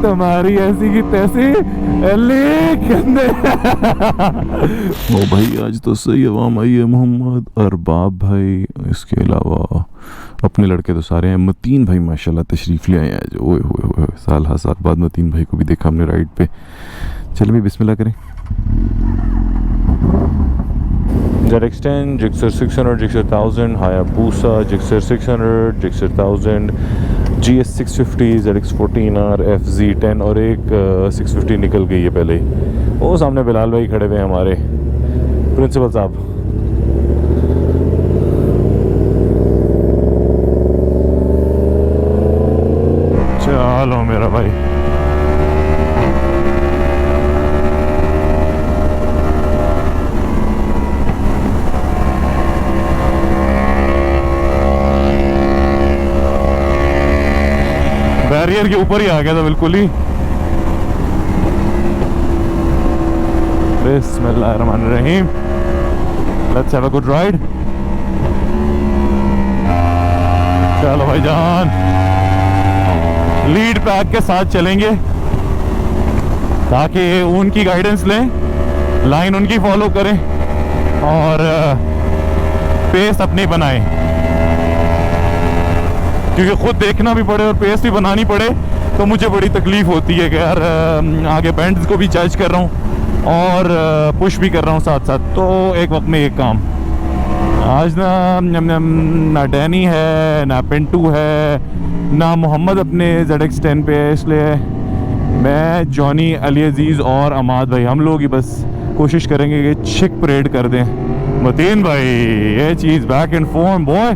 तुम्हारी ऐसी की तैसी गंदे। ओ भाई आज तो सही अवाम आई है। मोहम्मद अरबाब भाई, इसके अलावा अपने लड़के तो सारे हैं। मतीन भाई माशाल्लाह तशरीफ़ ले आए हैं आज। ओए होए साल हा साल बाद मतीन भाई को भी देखा हमने राइड पे। चलिए बिस्मिल्लाह करें। ZX10, Gixxer 600, Gixxer 1000, Hayabusa, Gixxer 600, Gixxer 1000, GS 650, ZX14R, FZ10 और एक 650 निकल गई है पहले ही। वो सामने बिलाल भाई खड़े हुए हैं हमारे प्रिंसिपल साहब। चलो मेरा भाई, बैरियर के ऊपर ही आ गया था बिल्कुल ही। बिस्मिल्लाहिर्रहमानिर्रहीम, let's have a good ride. चलो भाईजान, लीड पैक के साथ चलेंगे ताकि उनकी गाइडेंस लें, लाइन उनकी फॉलो करें और पेस अपनी बनाएं, क्योंकि खुद देखना भी पड़े और पेस भी बनानी पड़े तो मुझे बड़ी तकलीफ़ होती है कि यार आगे बैंड्स को भी जज कर रहा हूँ और पुश भी कर रहा हूँ साथ साथ, तो एक वक्त में एक काम। आज ना डैनी है, ना पिंटू है, ना मोहम्मद अपने ZX10 पे है, इसलिए मैं, जॉनी, अली अजीज़ और अमाद भाई, हम लोग ही बस कोशिश करेंगे कि छिक परेड कर दें। मतीन भाई ये चीज़ बैक इन फॉर्म बॉय।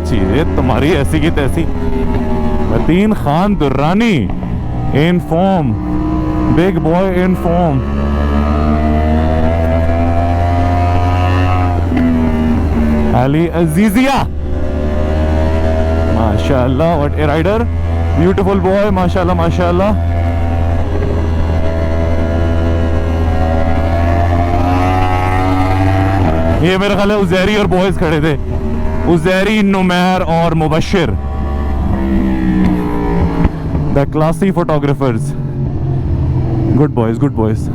चीज़ें तुम्हारी ऐसी की तैसी। Mateen Khan Durrani in form, big boy in form. Ali Aziziya माशाल्लाह, what a rider, beautiful boy, माशाल्लाह माशाल्लाह। ये मेरा ख्याल है उजैरी और बॉयज खड़े थे, उजैरी, नुमैर और Mubashir, the classy photographers. Good boys, good boys.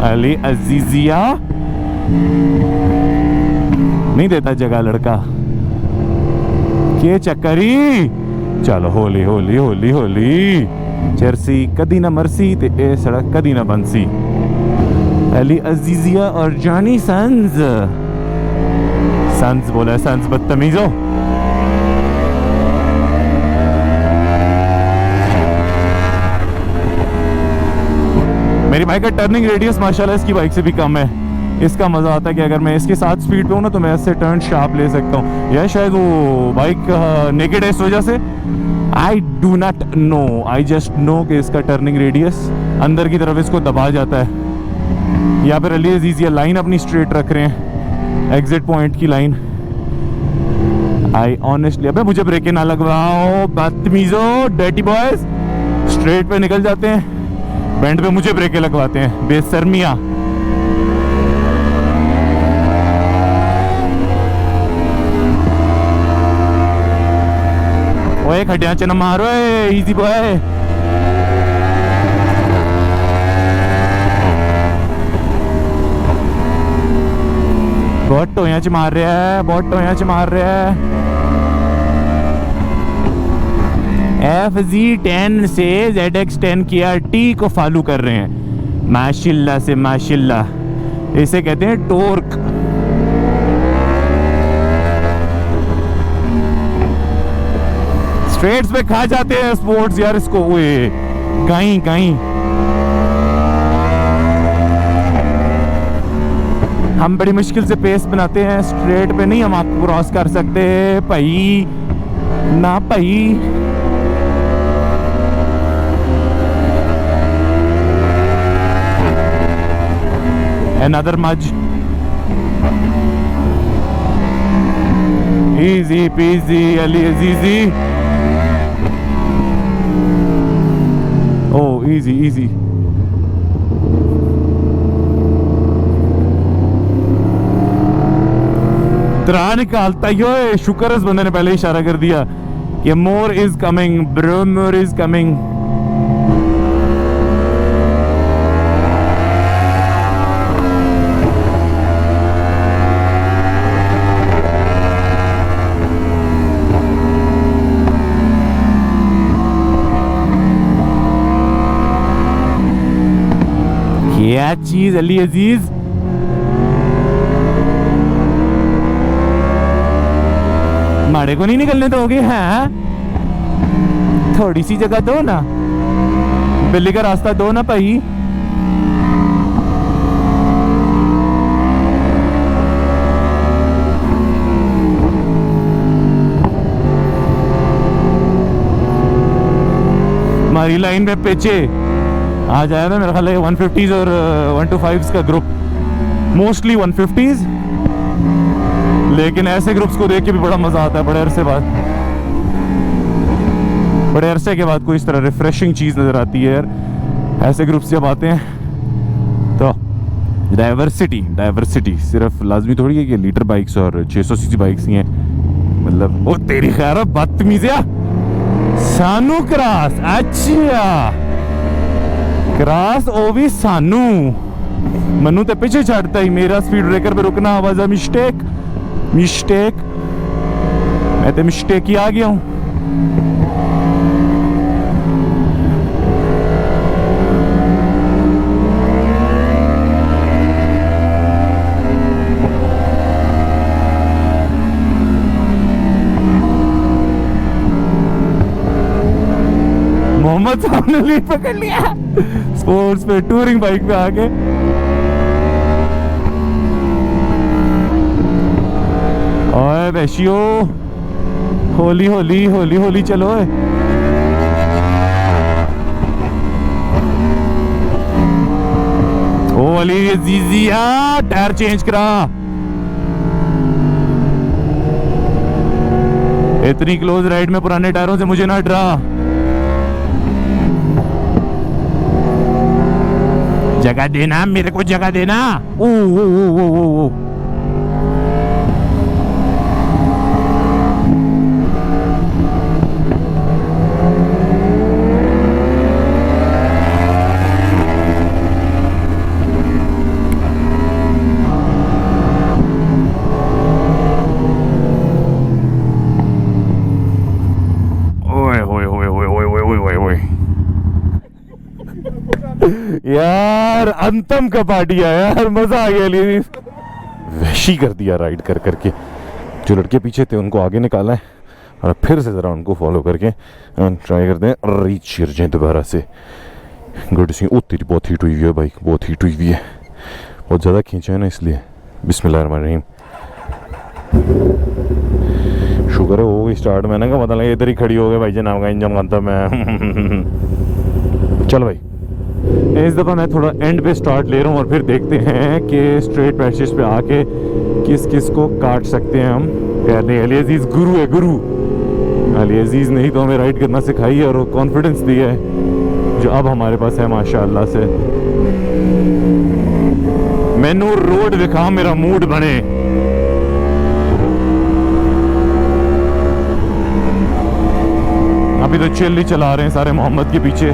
Ali Azizia नहीं देता जगह लड़का, के चक्करी। चलो होली होली होली होली, चरसी कदी ना मरसी ते ए सड़क कदी ना बंसी। अली अजीजिया और जॉनी सन्स, सन्स बोला, सन्स बदतमीजो। मेरी बाइक का टर्निंग रेडियस माशाल्लाह इसकी बाइक से भी कम है। इसका मज़ा आता है कि अगर मैं इसके साथ स्पीड पे हूँ ना तो मैं इससे टर्न शार्प ले सकता हूँ, या शायद वो बाइक नेकेड है इस वजह से। I do not know, I just know कि इसका टर्निंग रेडियस अंदर की तरफ इसको दबा जाता है, या फिर अली अजीज ये लाइन अपनी स्ट्रेट रख रहे हैं, एग्जिट पॉइंट की लाइन। आई ऑनेस्टली, अबे मुझे ब्रेकें ना लगवाओ बदतमीजो, डर्टी बॉयज। स्ट्रेट पे निकल जाते हैं, बैंड पे मुझे ब्रेकें लगवाते हैं, बेशर्मिया। ओए खटिया चना मारो, इजी बॉय। बहुत टोया च मार रहा है, बहुत टोया च मार रहा है। FZ10 से ZX10 KRT को फॉलो कर रहे हैं, माशाल्लाह से माशाल्लाह। इसे कहते हैं टॉर्क। स्ट्रेट्स पे खा जाते हैं स्पोर्ट्स यार इसको, ओए कहीं कहीं। हम बड़ी मुश्किल से पेस बनाते हैं, स्ट्रेट पे नहीं हम आपको क्रॉस कर सकते भाई, ना भाई। Another mudge. Easy peasy, Ali Azizi. Oh, easy, easy. त्राह निकालता ही हो। शुक्र है इस बंदे ने पहले इशारा कर दिया कि more is coming bro, more is coming. क्या चीज अली अजीज। माड़े को नहीं निकलने दोगे? हैं, थोड़ी सी जगह दो ना, बिल्ली का रास्ता दो ना भाई। हमारी लाइन में पीछे आ जाए ना मेरा ख्याल है 150s और 125s का ग्रुप, मोस्टली 150s, लेकिन ऐसे ग्रुप्स को देख के भी बड़ा मजा आता है। बड़े अरसे के बाद कोई इस तरह रिफ्रेशिंग चीज नजर आती है यार, ऐसे ग्रुप्स जब आते हैं तो। डाइवर्सिटी सिर्फ लाजमी थोड़ी है कि लीटर बाइक्स और 600 सीसी बाइक्स ही हैं, मतलब ओ तेरी खैर बदतमीजिया। सानू क्रॉस, अच्छा क्रॉस ओ भी सानू मनु ते पीछे छाड़ता ही। मेरा स्पीड ब्रेकर पे रुकना वाज अ मिस्टेक। मैं तो मिस्टेक ही आ गया हूं। मोहम्मद साहब ने लीड पकड़ लिया स्पोर्ट्स पे, टूरिंग बाइक पे आके। ओए बेशियो, होली होली होली होली चलो। ओ अली जीजिया, टायर चेंज करा। इतनी क्लोज राइड में पुराने टायरों से मुझे ना डरा। जगह देना, मेरे को जगह देना। ओ ओ ओ ओ ओ ओ। यार अंतम का पार्टी आया यार, मजा आ गया। वैशी कर दिया राइड कर करके। जो लड़के पीछे थे उनको आगे निकाला है और फिर से ज़रा उनको फॉलो करके ट्राई करते हैं रीच कर जाए दोबारा से। गुड सी। ओ तेरी बहुत हीट हुई है बाइक, बहुत हीट हुई हुई है, बहुत ज़्यादा खींचा है ना इसलिए। बिस्मिल्लाहिर्रहमानिर्रहीम। शुक्र है हो गई स्टार्ट। मैंने कहा पता लगा इधर ही खड़ी हो गई भाई जनाब का इंजन बनता मैं। चल भाई, इस दफ़ा मैं थोड़ा एंड पे स्टार्ट ले रहा हूँ और फिर देखते हैं कि स्ट्रेट पैचेस पे आके किस किस को काट सकते हैं हम। यानी अली अजीज़ गुरु है, गुरु। अली अजीज़ ने ही तो हमें राइड करना सिखाई है और कॉन्फिडेंस दिया है जो अब हमारे पास है माशाल्लाह से। मैनू रोड दिखा, मेरा मूड बने। अभी तो चिल्ली चला रहे हैं सारे मोहम्मद के पीछे।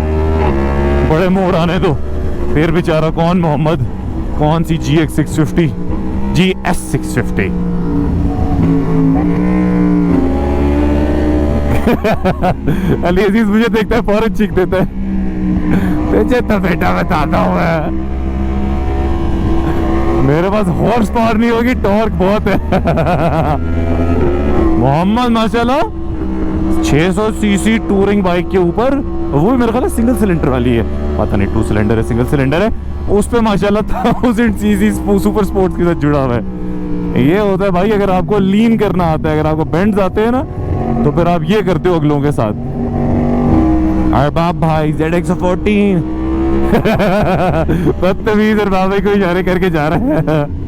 बड़े मोड़ आने दो फिर बेचारा कौन मोहम्मद, कौन सी GX 650, GS 650। अली अजीज मुझे देखता है फौरन चीख देता है, तुझे तो बेटा बताता हूँ मैं, मेरे पास हॉर्स पावर नहीं होगी, टॉर्क बहुत है। मोहम्मद माशाल्लाह 600 सीसी टूरिंग बाइक के ऊपर, वो भी मेरे ख्याल सिंगल सिलेंडर वाली है, पता नहीं 2 सिलेंडर है सिंगल सिलेंडर है, उस पे माशाल्लाह 1000 सीसी सुपर स्पोर्ट्स के साथ जुड़ा हुआ है। ये होता है भाई, अगर आपको लीन करना आता है, अगर आपको बेंड्स आते हैं ना, तो फिर आप ये करते हो अगलों के साथ। अरबाब भाई ZX14 बदतमीज अरबाब भाई को इशारे करके जा रहा है।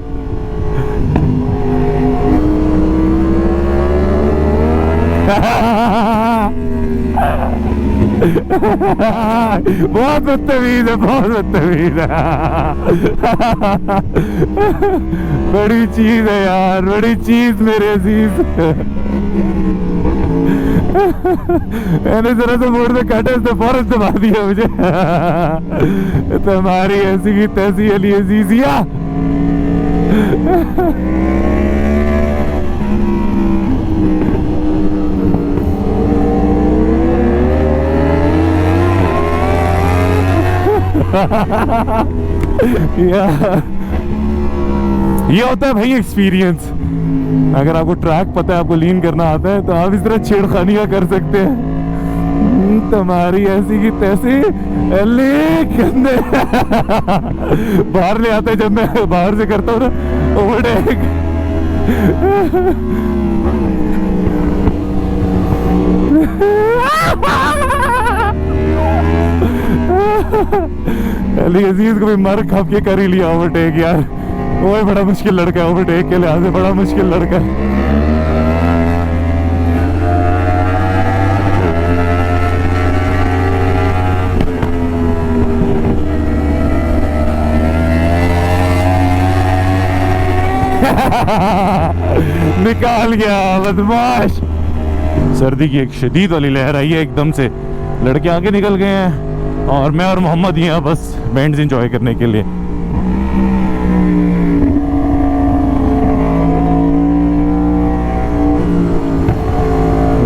बहुत बदतमीज है, बहुत बदतमीज है। बड़ी चीज है यार, बड़ी चीज मेरे अजीज। मैंने जरा सा मोड़ में काटा, उसने फौरन दबा दिया मुझे। तुम्हारी ऐसी की तैसी अली अजीजिया। ये होता है भाई एक्सपीरियंस। अगर आपको ट्रैक पता है, आपको लीन करना आता है, तो आप इस तरह छेड़खानियां कर सकते हैं। तुम्हारी ऐसी की तैसी गंदे। बाहर ले आता है जब मैं बाहर से करता हूँ ना ओवरटेक। अली अजीज को भी मर खप के कर ही लिया ओवरटेक यार। वो बड़ा मुश्किल लड़का है, ओवरटेक के लिहाज से बड़ा मुश्किल लड़का है। निकाल गया बदमाश। सर्दी की एक शदीद वाली लहर आई है एकदम से, लड़के आगे निकल गए हैं और मैं और मोहम्मद यहाँ बस बैंड्स एंजॉय करने के लिए।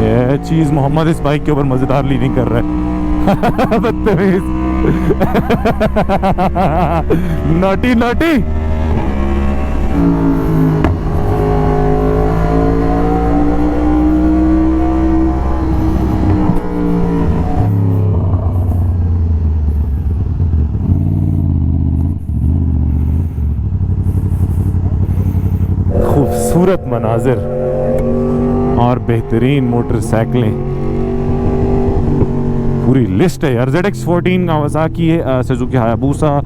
ये चीज मोहम्मद इस बाइक के ऊपर मजेदार लीडिंग कर रहा है। बदतमीज। Naughty naughty. खूबसूरत मनाजिर और बेहतरीन मोटरसाइकिलें, पूरी लिस्ट है यार। ZX14 कावासाकी है, Suzuki Hayabusa,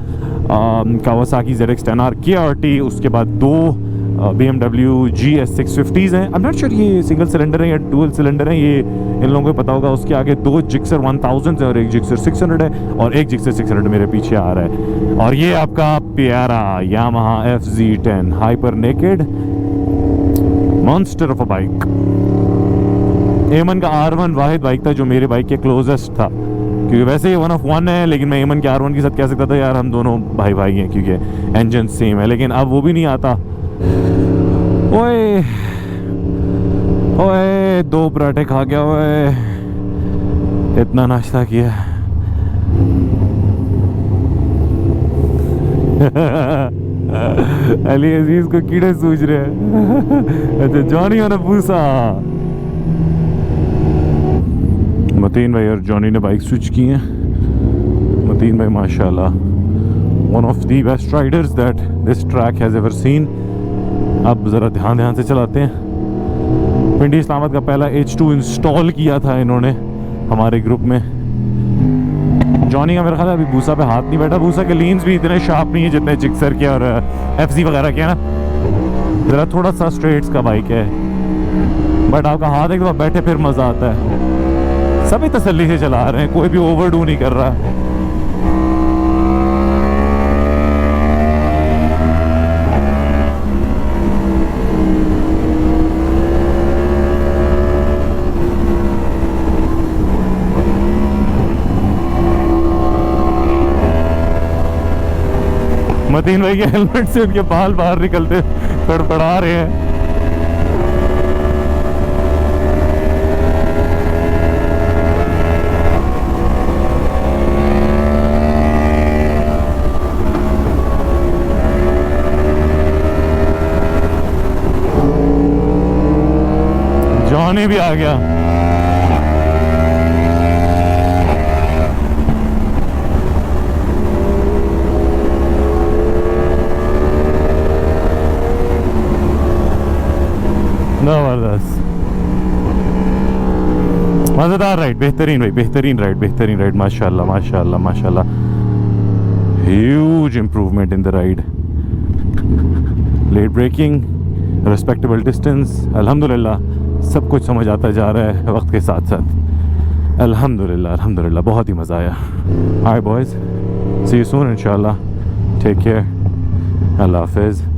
Kawasaki ZX10R KRT, उसके बाद दो BMW GS 650s हैं। आई एम नॉट श्योर ये सिंगल सिलेंडर है या डुअल सिलेंडर है, ये इन लोगों को पता होगा। उसके आगे दो जिक्सर 1000 है और एक जिक्सर 600 है और एक जिक्सर 600 मेरे पीछे आ रहा है। और ये आपका प्यारा Yamaha FZ10 hyper naked monster of a bike. एमन का R1 वाहिद बाइक था जो मेरे बाइक के क्लोजेस्ट था, क्योंकि वैसे ये 1 of 1 है, लेकिन मैं एमन के R1 के साथ कह सकता था यार हम दोनों भाई भाई हैं क्योंकि इंजन सेम है। लेकिन अब वो भी नहीं आता। ओए ओए, 2 पराठे खा गया, ओए इतना नाश्ता किया। अली अजीज को कीड़े सूझ रहे हैं। अच्छा, जॉनी और पूसा। मतीन भाई और जॉनी ने बाइक स्विच की है। मतीन भाई माशाल्लाह one of the best Riders that this track has ever seen. अब ज़रा ध्यान से चलाते हैं। पिंडी इस्लामाबाद का पहला H2 इंस्टॉल किया था इन्होंने हमारे ग्रुप में। जॉनी का मेरा ख्याल है अभी भूसा पे हाथ नहीं बैठा। भूसा के लीन्स भी इतने शार्प नहीं है जितने जिक्सर के और FZ वगैरह के ना। ज़रा थोड़ा सा स्ट्रेट्स का बाइक है, बट आपका हाथ एक दफ़ा बैठे फिर मज़ा आता है। सभी तसल्ली से चला रहे हैं, कोई भी ओवरडू नहीं कर रहा। मतीन भाई के हेलमेट से उनके बाल बाहर निकलते फड़फड़ा रहे हैं। जॉनी भी आ गया। जबरदस्त मजेदार राइड, बेहतरीन भाई, बेहतरीन राइड माशाल्लाह माशाल्लाह माशाल्लाह। Huge improvement in the ride. Late braking, respectable distance, अल्हम्दुलिल्लाह सब कुछ समझ आता जा रहा है वक्त के साथ साथ। अल्हम्दुलिल्लाह अल्हम्दुलिल्लाह, बहुत ही मज़ा आया। हाय बॉयज़, सी यू सून इंशाल्लाह, टेक केयर, अल्लाह हाफिज़।